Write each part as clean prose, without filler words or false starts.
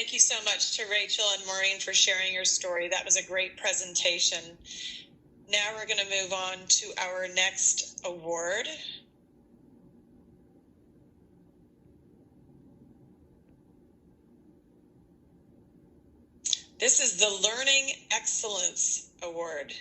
Thank you so much to Rachel and Maureen for sharing your story. That was a great presentation. Now we're going to move on to our next award. This is the Learning Excellence Award,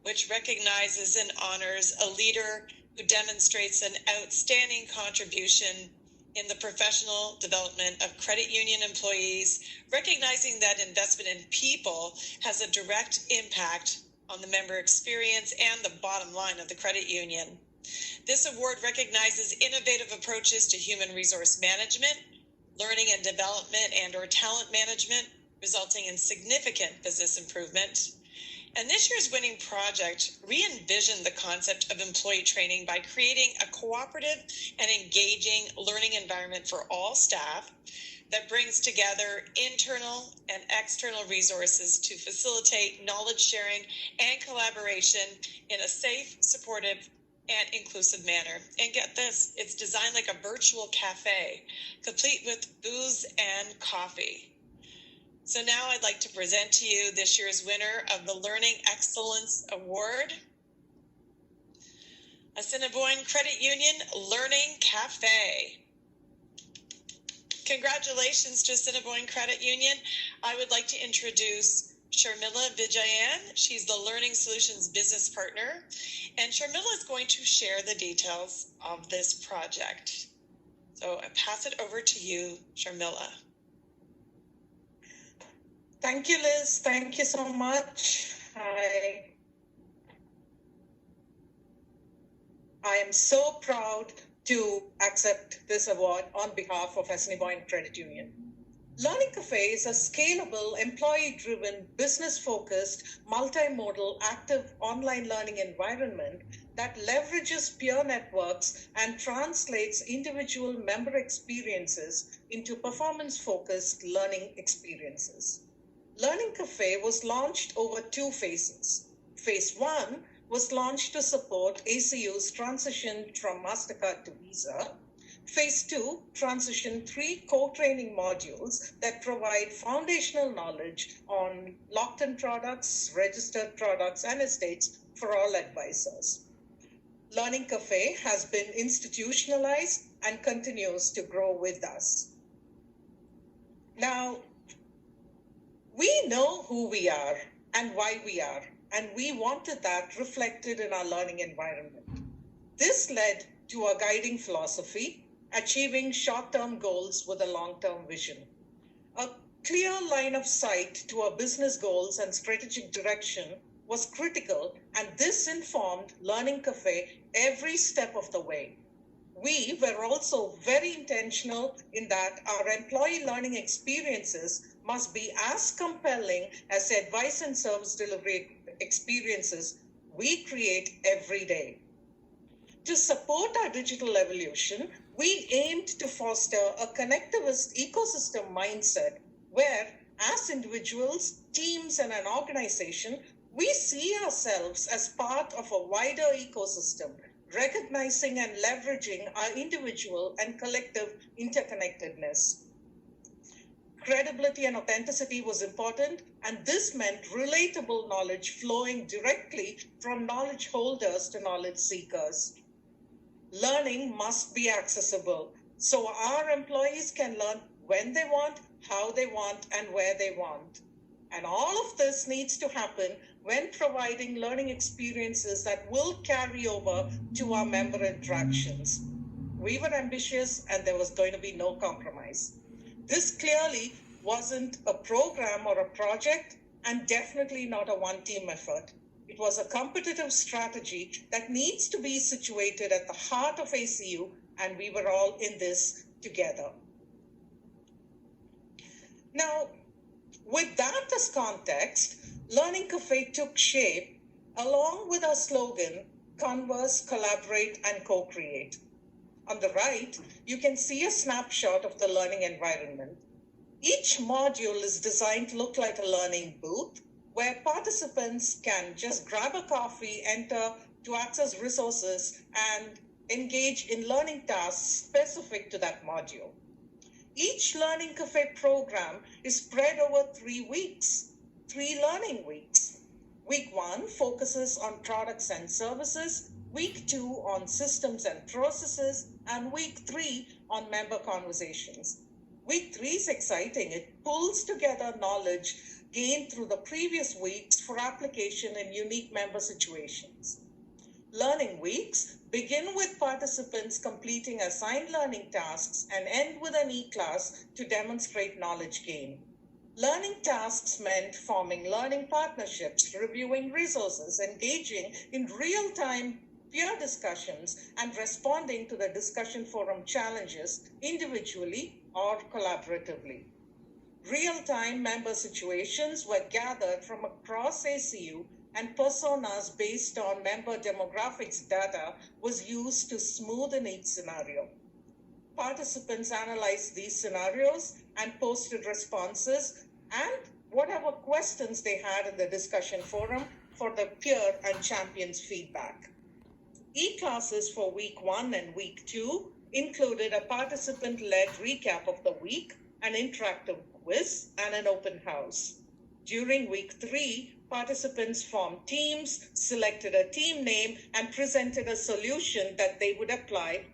which recognizes and honors a leader who demonstrates an outstanding contribution in the professional development of credit union employees, recognizing that investment in people has a direct impact on the member experience and the bottom line of the credit union. This award recognizes innovative approaches to human resource management, learning and development and/or talent management, resulting in significant business improvement. And this year's winning project re-envisioned the concept of employee training by creating a cooperative and engaging learning environment for all staff that brings together internal and external resources to facilitate knowledge sharing and collaboration in a safe, supportive, and inclusive manner. And get this, it's designed like a virtual cafe, complete with booze and coffee. So now I'd like to present to you this year's winner of the Learning Excellence Award, Assiniboine Credit Union Learning Cafe. Congratulations to Assiniboine Credit Union. I would like to introduce Sharmila Vijayan. She's the Learning Solutions Business Partner, and Sharmila is going to share the details of this project. So I pass it over to you, Sharmila. Thank you, Liz. Thank you so much. I am so proud to accept this award on behalf of Assiniboine Credit Union. Learning Cafe is a scalable, employee-driven, business-focused, multimodal, active online learning environment that leverages peer networks and translates individual member experiences into performance-focused learning experiences. Learning Cafe was launched over 2 phases. Phase 1 was launched to support ACU's transition from MasterCard to Visa. Phase 2 transitioned 3 core training modules that provide foundational knowledge on locked-in products, registered products, and estates for all advisors. Learning Cafe has been institutionalized and continues to grow with us. Now, we know who we are and why we are, and we wanted that reflected in our learning environment. This led to a guiding philosophy, achieving short-term goals with a long-term vision. A clear line of sight to our business goals and strategic direction was critical, and this informed Learning Cafe every step of the way. We were also very intentional in that our employee learning experiences must be as compelling as the advice and service delivery experiences we create every day. To support our digital evolution, we aimed to foster a connectivist ecosystem mindset where, as individuals, teams, and an organization, we see ourselves as part of a wider ecosystem, recognizing and leveraging our individual and collective interconnectedness. Credibility and authenticity was important, and this meant relatable knowledge flowing directly from knowledge holders to knowledge seekers. Learning must be accessible, so our employees can learn when they want, how they want, and where they want. And all of this needs to happen when providing learning experiences that will carry over to our member interactions. We were ambitious, and there was going to be no compromise. This clearly wasn't a program or a project, and definitely not a one-team effort. It was a competitive strategy that needs to be situated at the heart of ACU, and we were all in this together. Now, with that as context, Learning Cafe took shape along with our slogan, Converse, Collaborate, and Co-Create. On the right, you can see a snapshot of the learning environment. Each module is designed to look like a learning booth where participants can just grab a coffee, enter to access resources, and engage in learning tasks specific to that module. Each Learning Cafe program is spread over 3 weeks, 3 learning weeks. Week 1 focuses on products and services, week 2 on systems and processes, and week 3 on member conversations. Week 3 is exciting. It pulls together knowledge gained through the previous weeks for application in unique member situations. Learning weeks begin with participants completing assigned learning tasks and end with an e-class to demonstrate knowledge gain. Learning tasks meant forming learning partnerships, reviewing resources, engaging in real-time peer discussions, and responding to the discussion forum challenges individually or collaboratively. Real-time member situations were gathered from across ACU, and personas based on member demographics data was used to smoothen each scenario. Participants analyzed these scenarios and posted responses and whatever questions they had in the discussion forum for the peer and champions feedback. E-classes for week 1 and week 2 included a participant-led recap of the week, an interactive quiz, and an open house. During week 3, participants formed teams, selected a team name, and presented a solution that they would apply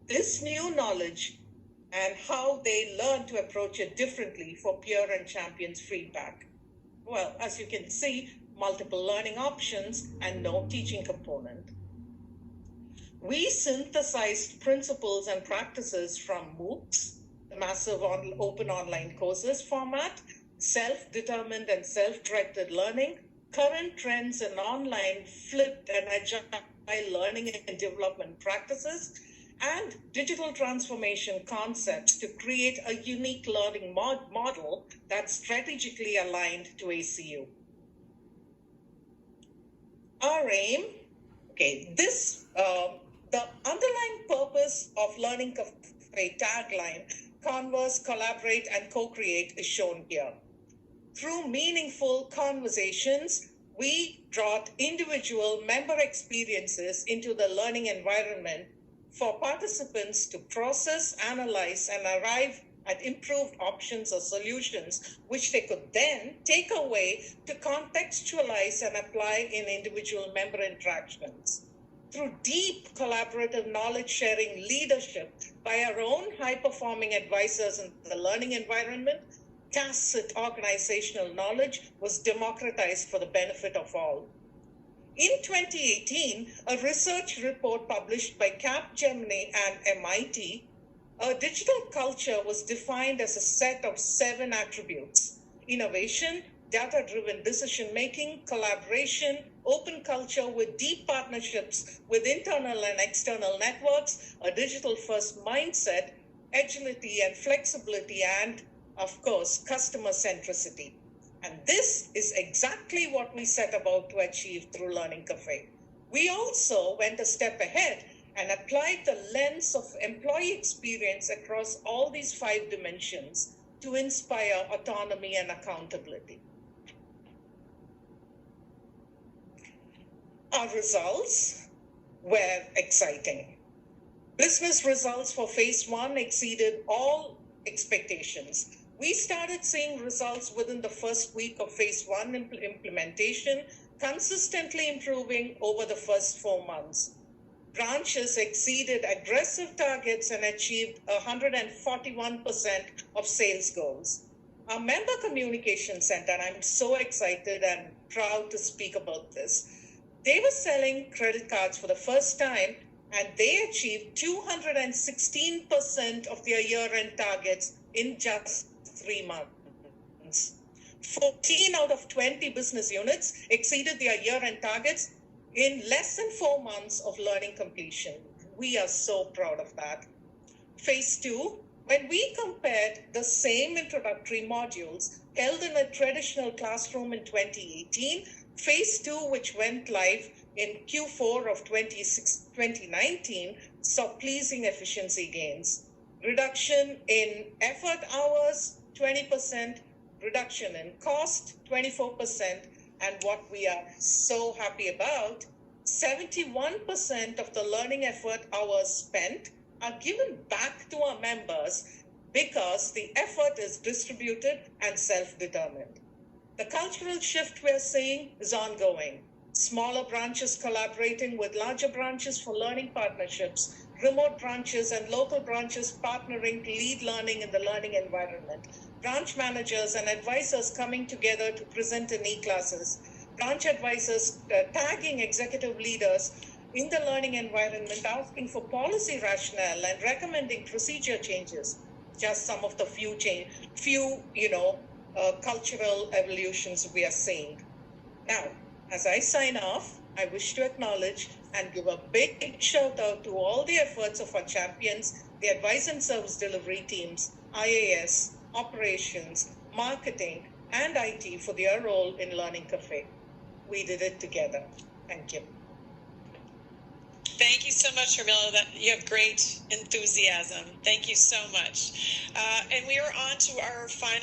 this new knowledge and how they learn to approach it differently for peer and champions feedback. Well, as you can see, multiple learning options and no teaching component. We synthesized principles and practices from MOOCs, the massive open online courses format, self-determined and self-directed learning, current trends in online flipped and agile learning and development practices, and digital transformation concepts to create a unique learning model that's strategically aligned to ACU. Our aim, the underlying purpose of Learning Cafe tagline, converse, collaborate, and co-create, is shown here. Through meaningful conversations, we brought individual member experiences into the learning environment for participants to process, analyze, and arrive at improved options or solutions, which they could then take away to contextualize and apply in individual member interactions. Through deep collaborative knowledge sharing leadership by our own high-performing advisors in the learning environment, tacit organizational knowledge was democratized for the benefit of all. In 2018, a research report published by Capgemini and MIT, a digital culture was defined as a set of 7 attributes: innovation, data-driven decision-making, collaboration, open culture with deep partnerships with internal and external networks, a digital-first mindset, agility and flexibility, and, of course, customer centricity. And this is exactly what we set about to achieve through Learning Cafe. We also went a step ahead and applied the lens of employee experience across all these 5 dimensions to inspire autonomy and accountability. Our results were exciting. Business results for phase 1 exceeded all expectations. We started seeing results within the first week of phase 1 implementation, consistently improving over the first 4 months. Branches exceeded aggressive targets and achieved 141% of sales goals. Our member communication center, and I'm so excited and proud to speak about this, they were selling credit cards for the first time, and they achieved 216% of their year-end targets in just 3 months. 14 out of 20 business units exceeded their year-end targets in less than 4 months of learning completion. We are so proud of that. Phase 2, when we compared the same introductory modules held in a traditional classroom in 2018, phase 2, which went live in Q4 of 2019, saw pleasing efficiency gains. Reduction in effort hours, 20%, reduction in cost, 24%, and what we are so happy about, 71% of the learning effort hours spent are given back to our members because the effort is distributed and self-determined. The cultural shift we're seeing is ongoing. Smaller branches collaborating with larger branches for learning partnerships, remote branches and local branches partnering to lead learning in the learning environment, branch managers and advisors coming together to present in e-classes, branch advisors tagging executive leaders in the learning environment, asking for policy rationale and recommending procedure changes. Just some of the few cultural evolutions we are seeing. Now, as I sign off, I wish to acknowledge and give a big shout out to all the efforts of our champions, the advice and service delivery teams, IAS, operations, marketing, and IT for their role in Learning Cafe. We did it together. Thank you. Thank you so much, Sharmila. That you have great enthusiasm. Thank you so much. And we are on to our final